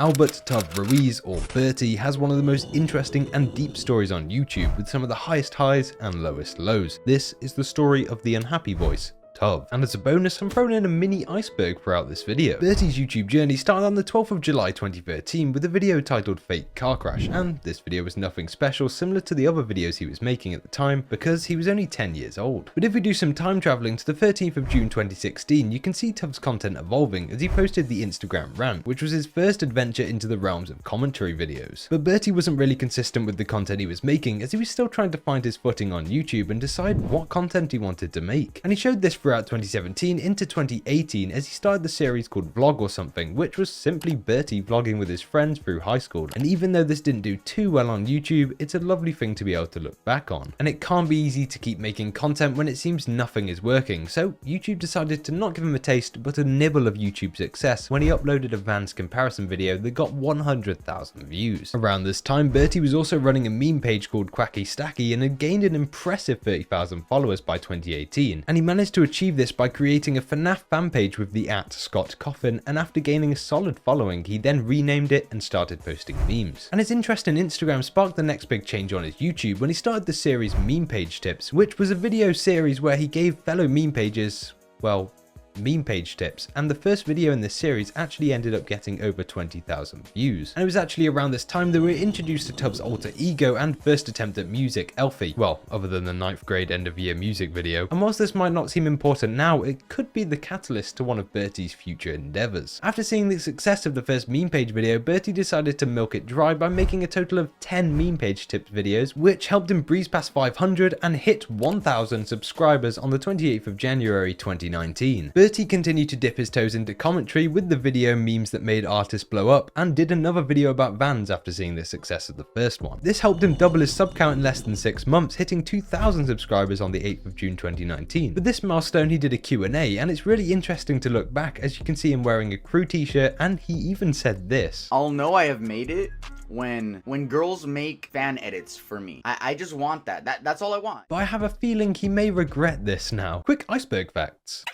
Albert Tuv Ruiz, or Bertie, has one of the most interesting and deep stories on YouTube, with some of the highest highs and lowest lows. This is the story of the unhappy voice, Tuv. And as a bonus, I'm throwing in a mini iceberg throughout this video. Bertie's YouTube journey started on the 12th of July 2013 with a video titled Fake Car Crash, and this video was nothing special, similar to the other videos he was making at the time, because he was only 10 years old. But if we do some time traveling to the 13th of June 2016, you can see Tuv's content evolving as he posted the Instagram rant, which was his first adventure into the realms of commentary videos. But Bertie wasn't really consistent with the content he was making, as he was still trying to find his footing on YouTube and decide what content he wanted to make. And he showed this throughout 2017 into 2018 as he started the series called Vlog or Something, which was simply Bertie vlogging with his friends through high school. And even though this didn't do too well on YouTube, it's a lovely thing to be able to look back on. And it can't be easy to keep making content when it seems nothing is working, so YouTube decided to not give him a taste but a nibble of YouTube success when he uploaded a Vans comparison video that got 100,000 views. Around this time, Bertie was also running a meme page called Quacky Stacky and had gained an impressive 30,000 followers by 2018, and he managed to achieve this by creating a FNAF fan page with the @ScottCoffin, and after gaining a solid following, he then renamed it and started posting memes. And his interest in Instagram sparked the next big change on his YouTube when he started the series Meme Page Tips, which was a video series where he gave fellow meme pages, well, meme page tips, and the first video in this series actually ended up getting over 20,000 views. And it was actually around this time that we were introduced to Tuv's alter ego and first attempt at music, Elfie, well, other than the 9th grade end of year music video. And whilst this might not seem important now, it could be the catalyst to one of Bertie's future endeavors. After seeing the success of the first meme page video, Bertie decided to milk it dry by making a total of 10 meme page tips videos, which helped him breeze past 500 and hit 1,000 subscribers on the 28th of January 2019. Bertie continued to dip his toes into commentary with the video Memes That Made Artists Blow Up, and did another video about Vans after seeing the success of the first one. This helped him double his sub count in less than 6 months, hitting 2,000 subscribers on the 8th of June 2019. With this milestone, he did a Q&A, and it's really interesting to look back as you can see him wearing a crew t-shirt, and he even said this: "I'll know I have made it when girls make fan edits for me. I just want that. That's all I want." But I have a feeling he may regret this now. Quick iceberg facts.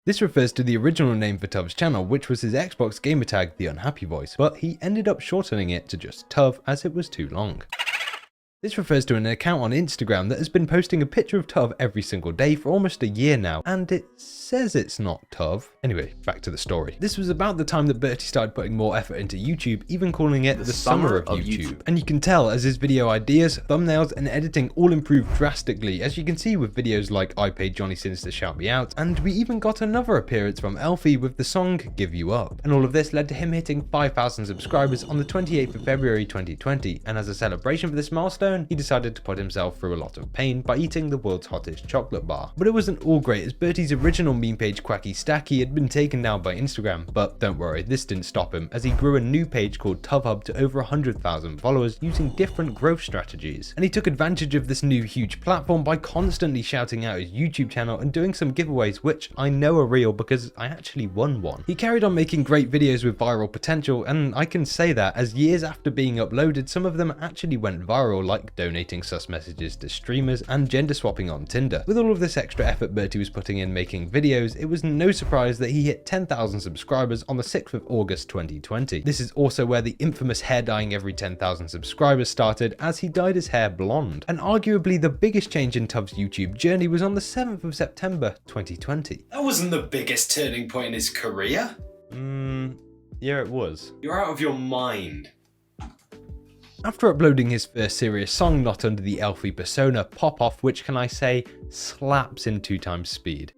This refers to the original name for Tuv's channel, which was his Xbox gamertag, The Unhappy Voice, but he ended up shortening it to just Tuv as it was too long. This refers to an account on Instagram that has been posting a picture of Tuv every single day for almost a year now, and it says it's not Tuv. Anyway, back to the story. This was about the time that Bertie started putting more effort into YouTube, even calling it the summer of YouTube. And you can tell as his video ideas, thumbnails, and editing all improved drastically, as you can see with videos like I Paid Johnny Sins to Shout Me Out, and we even got another appearance from Elfie with the song Give You Up. And all of this led to him hitting 5,000 subscribers on the 28th of February 2020, and as a celebration for this milestone, he decided to put himself through a lot of pain by eating the world's hottest chocolate bar. But it wasn't all great, as Bertie's original meme page Quacky Stacky had been taken down by Instagram. But don't worry, this didn't stop him, as he grew a new page called TuvHub to over 100,000 followers using different growth strategies. And he took advantage of this new huge platform by constantly shouting out his YouTube channel and doing some giveaways, which I know are real because I actually won one. He carried on making great videos with viral potential, and I can say that as years after being uploaded, some of them actually went viral, like donating sus messages to streamers and gender swapping on Tinder. With all of this extra effort Bertie was putting in making videos, it was no surprise that he hit 10,000 subscribers on the 6th of August 2020. This is also where the infamous hair dyeing every 10,000 subscribers started, as he dyed his hair blonde. And arguably the biggest change in Tuv's YouTube journey was on the 7th of September 2020. That wasn't the biggest turning point in his career. Yeah, it was. You're out of your mind. After uploading his first serious song, Not Under the Elfie persona, Pop Off, which can I say, slaps in 2 times speed.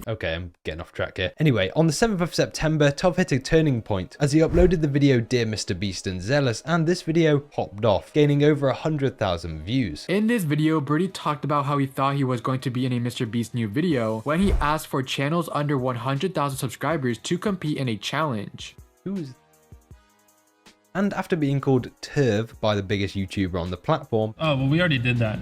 Okay, I'm getting off track here. Anyway, on the 7th of September, Tuv hit a turning point as he uploaded the video Dear Mr. Beast and Zealous, and this video popped off, gaining over 100,000 views. In this video, Bertie talked about how he thought he was going to be in a Mr. Beast new video when he asked for channels under 100,000 subscribers to compete in a challenge. And after being called Tuv by the biggest YouTuber on the platform, Oh, well, we already did that,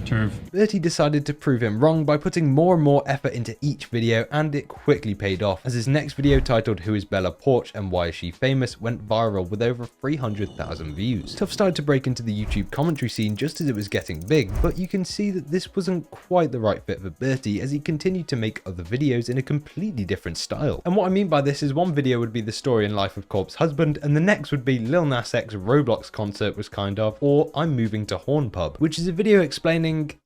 Turv. Bertie decided to prove him wrong by putting more and more effort into each video, and it quickly paid off, as his next video titled Who is Bella Porch and Why is She Famous went viral with over 300,000 views. Tuv started to break into the YouTube commentary scene just as it was getting big, but you can see that this wasn't quite the right fit for Bertie, as he continued to make other videos in a completely different style. And what I mean by this is one video would be the story and life of Corb's husband, and the next would be Lil Nas X Roblox concert was kind of, or I'm moving to Horn Pub, which is a video explaining...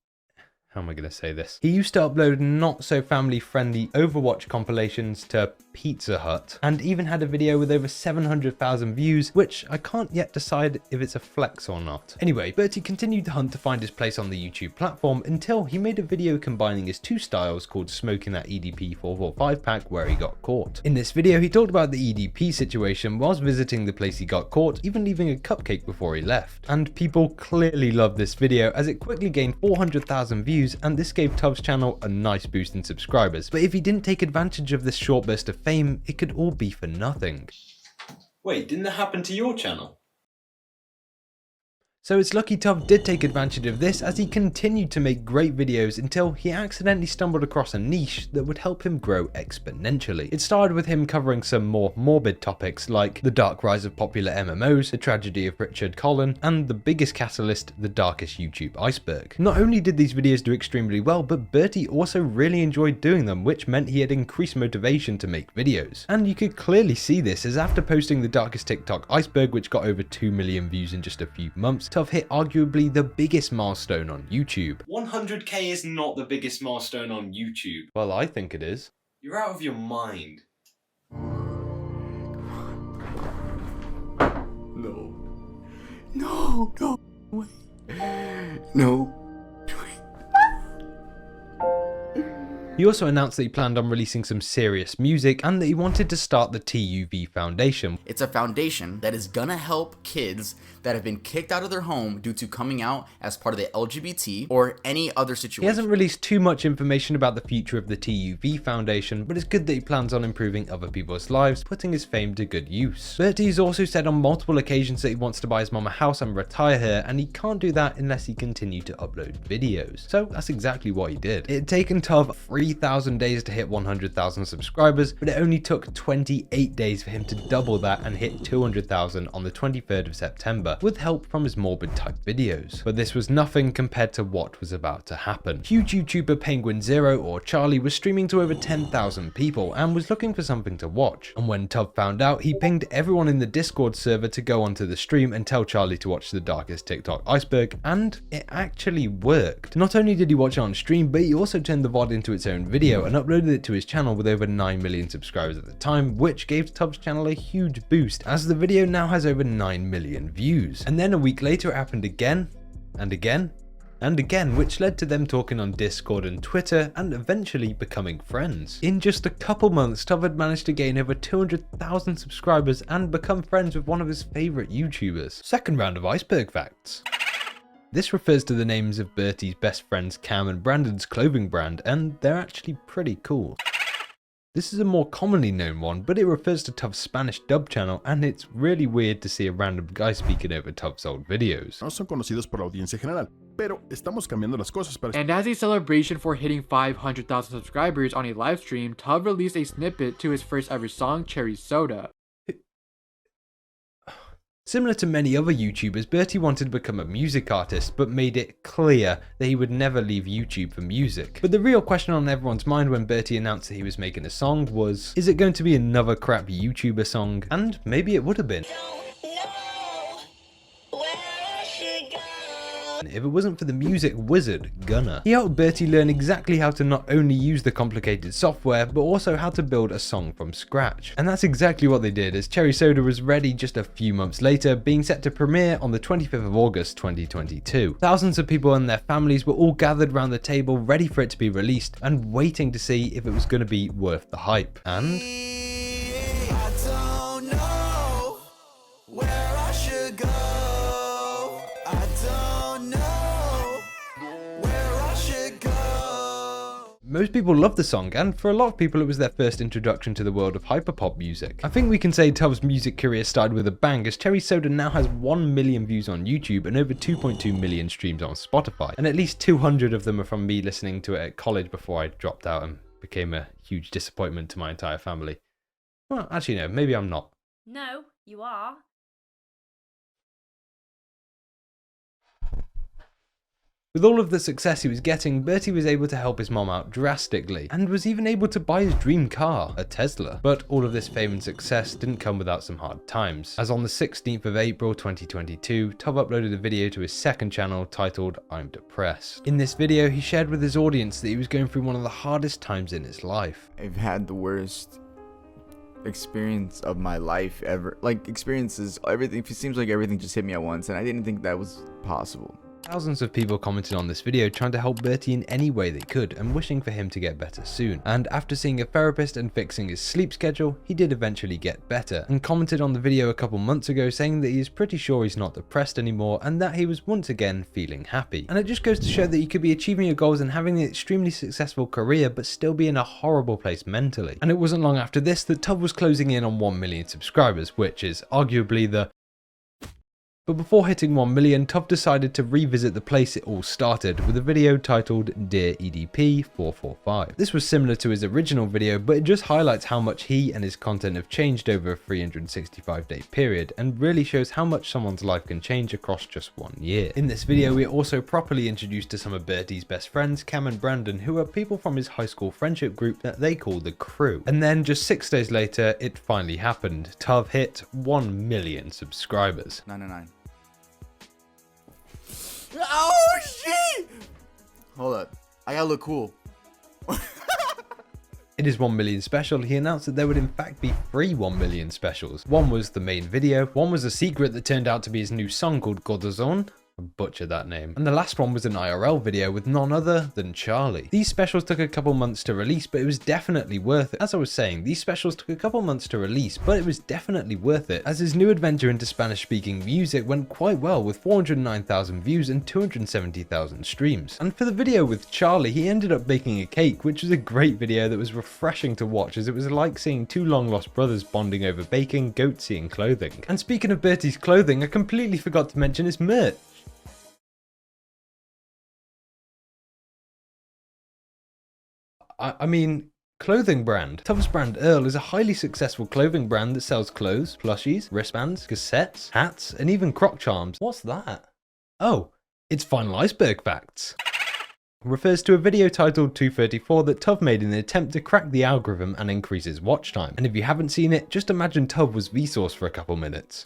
how am I going to say this? He used to upload not so family friendly Overwatch compilations to Pizza Hut, and even had a video with over 700,000 views, which I can't yet decide if it's a flex or not. Anyway, Bertie continued the hunt to find his place on the YouTube platform until he made a video combining his two styles called Smoking That EDP 445 pack, where he got caught. In this video, he talked about the EDP situation whilst visiting the place he got caught, even leaving a cupcake before he left. And people clearly loved this video, as it quickly gained 400,000 views, and this gave Tuv's channel a nice boost in subscribers. But if he didn't take advantage of this short burst of fame, it could all be for nothing. Wait, didn't that happen to your channel? So it's lucky Tuv did take advantage of this, as he continued to make great videos until he accidentally stumbled across a niche that would help him grow exponentially. It started with him covering some more morbid topics like the dark rise of popular MMOs, the tragedy of Richard Collin, and the biggest catalyst, the darkest YouTube iceberg. Not only did these videos do extremely well, but Bertie also really enjoyed doing them, which meant he had increased motivation to make videos. And you could clearly see this, as after posting the darkest TikTok iceberg, which got over 2 million views in just a few months, Tuv hit arguably the biggest milestone on YouTube. 100k is not the biggest milestone on YouTube. Well, I think it is. You're out of your mind. No. No, no, wait. No. He also announced that he planned on releasing some serious music and that he wanted to start the TUV Foundation. It's a foundation that is gonna help kids that have been kicked out of their home due to coming out as part of the LGBT or any other situation. He hasn't released too much information about the future of the TUV Foundation, but it's good that he plans on improving other people's lives, putting his fame to good use. Bertie's also said on multiple occasions that he wants to buy his mum a house and retire here, and he can't do that unless he continued to upload videos. So that's exactly what he did. It had taken Tuv 3,000 days to hit 100,000 subscribers, but it only took 28 days for him to double that and hit 200,000 on the 23rd of September, with help from his morbid type videos. But this was nothing compared to what was about to happen. Huge YouTuber Penguin Zero, or Charlie, was streaming to over 10,000 people and was looking for something to watch. And when Tuv found out, he pinged everyone in the Discord server to go onto the stream and tell Charlie to watch the darkest TikTok iceberg, and it actually worked. Not only did he watch it on stream, but he also turned the VOD into its own video and uploaded it to his channel with over 9 million subscribers at the time, which gave Tuv's channel a huge boost, as the video now has over 9 million views. And then a week later it happened again, and again, and again, which led to them talking on Discord and Twitter and eventually becoming friends. In just a couple months, Tuv had managed to gain over 200,000 subscribers and become friends with one of his favourite YouTubers. Second round of iceberg facts. This refers to the names of Bertie's best friends Cam and Brandon's clothing brand, and they're actually pretty cool. This is a more commonly known one, but it refers to Tuv's Spanish dub channel, and it's really weird to see a random guy speaking over Tuv's old videos. No son conocidos por la audiencia general, pero estamos cambiando las cosas para... And as a celebration for hitting 500,000 subscribers on a live stream, Tuv released a snippet to his first ever song, Cherry Soda. Similar to many other YouTubers, Bertie wanted to become a music artist, but made it clear that he would never leave YouTube for music. But the real question on everyone's mind when Bertie announced that he was making a song was, is it going to be another crap YouTuber song? And maybe it would have been. If it wasn't for the music wizard, Gunner. He helped Bertie learn exactly how to not only use the complicated software, but also how to build a song from scratch. And that's exactly what they did, as Cherry Soda was ready just a few months later, being set to premiere on the 25th of August 2022. Thousands of people and their families were all gathered around the table ready for it to be released and waiting to see if it was going to be worth the hype. And... I don't know where I should go. I don't know where I should go. Most people love the song, and for a lot of people it was their first introduction to the world of hyperpop music. I think we can say Tuv's music career started with a bang, as Cherry Soda now has 1 million views on YouTube and over 2.2 million streams on Spotify, and at least 200 of them are from me listening to it at college before I dropped out and became a huge disappointment to my entire family. Well, actually no, maybe I'm not. No, you are. With all of the success he was getting, Bertie was able to help his mom out drastically, and was even able to buy his dream car, a Tesla. But all of this fame and success didn't come without some hard times, as on the 16th of April 2022, Tuv uploaded a video to his second channel titled I'm Depressed. In this video, he shared with his audience that he was going through one of the hardest times in his life. I've had the worst experience of my life ever. Like, experiences, everything, it seems like everything just hit me at once, and I didn't think that was possible. Thousands of people commented on this video trying to help Bertie in any way they could and wishing for him to get better soon. And after seeing a therapist and fixing his sleep schedule, he did eventually get better, and commented on the video a couple months ago saying that he is pretty sure he's not depressed anymore and that he was once again feeling happy. And it just goes to show that you could be achieving your goals and having an extremely successful career but still be in a horrible place mentally. And it wasn't long after this that Tuv was closing in on 1 million subscribers, which is arguably the But before hitting 1 million, Tuv decided to revisit the place it all started with a video titled Dear EDP 445. This was similar to his original video, but it just highlights how much he and his content have changed over a 365-day period, and really shows how much someone's life can change across just 1 year. In this video, we are also properly introduced to some of Bertie's best friends, Cam and Brandon, who are people from his high school friendship group that they call the Crew. And then just 6 days later, it finally happened. Tuv hit 1 million subscribers. 999. Oh shit! Hold up, I gotta look cool. In his 1 million special, he announced that there would in fact be 3 1 million specials. One was the main video, one was a secret that turned out to be his new song called Corazon. I butchered that name. And the last one was an IRL video with none other than Charlie. These specials took a couple months to release, but it was definitely worth it. As I was saying, these specials took a couple months to release, but it was definitely worth it, as his new adventure into Spanish-speaking music went quite well with 409,000 views and 270,000 streams. And for the video with Charlie, he ended up baking a cake, which was a great video that was refreshing to watch, as it was like seeing two long-lost brothers bonding over baking, goatsy and clothing. And speaking of Bertie's clothing, I completely forgot to mention his merch. I mean, clothing brand. Tuv's brand Earl is a highly successful clothing brand that sells clothes, plushies, wristbands, cassettes, hats, and even croc charms. What's that? Oh, it's Final Iceberg Facts. Refers to a video titled 234 that Tuv made in an attempt to crack the algorithm and increase his watch time. And if you haven't seen it, just imagine Tuv was Vsauce for a couple minutes.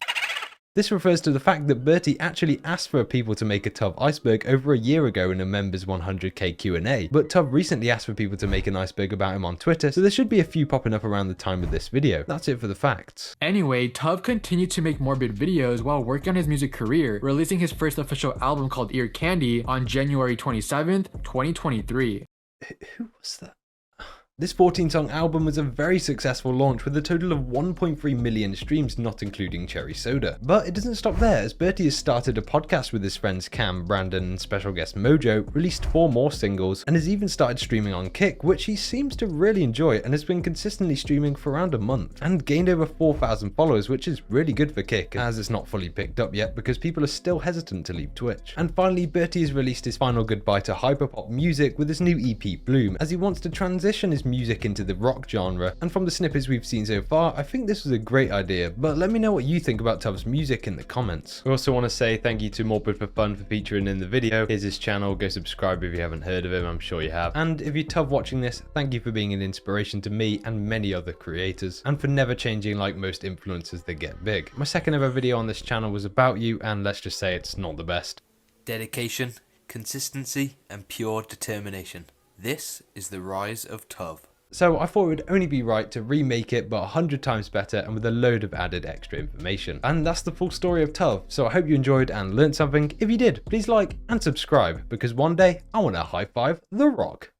This refers to the fact that Bertie actually asked for people to make a Tuv iceberg over a year ago in a members 100k Q&A, but Tuv recently asked for people to make an iceberg about him on Twitter, so there should be a few popping up around the time of this video. That's it for the facts. Anyway, Tuv continued to make morbid videos while working on his music career, releasing his first official album called Ear Candy on January 27th, 2023. Who was that? This 14-song album was a very successful launch with a total of 1.3 million streams, not including Cherry Soda. But it doesn't stop there, as Bertie has started a podcast with his friends Cam, Brandon and special guest Mojo, released 4 more singles, and has even started streaming on Kick, which he seems to really enjoy and has been consistently streaming for around a month, and gained over 4,000 followers, which is really good for Kick, as it's not fully picked up yet because people are still hesitant to leave Twitch. And finally, Bertie has released his final goodbye to hyperpop music with his new EP Bloom, as he wants to transition his music into the rock genre, and from the snippets we've seen so far, I think this was a great idea, but let me know what you think about Tuv's music in the comments. I also want to say thank you to Morbid for Fun for featuring in the video. Here's his channel, go subscribe if you haven't heard of him, I'm sure you have. And if you're Tuv watching this, thank you for being an inspiration to me and many other creators, and for never changing like most influencers that get big. My second ever video on this channel was about you, and let's just say it's not the best. Dedication, consistency, and pure determination. This is the rise of Tuv. So I thought it would only be right to remake it, but 100 times better and with a load of added extra information. And that's the full story of Tuv, so I hope you enjoyed and learned something. If you did, please like and subscribe, because one day I want to high five The Rock.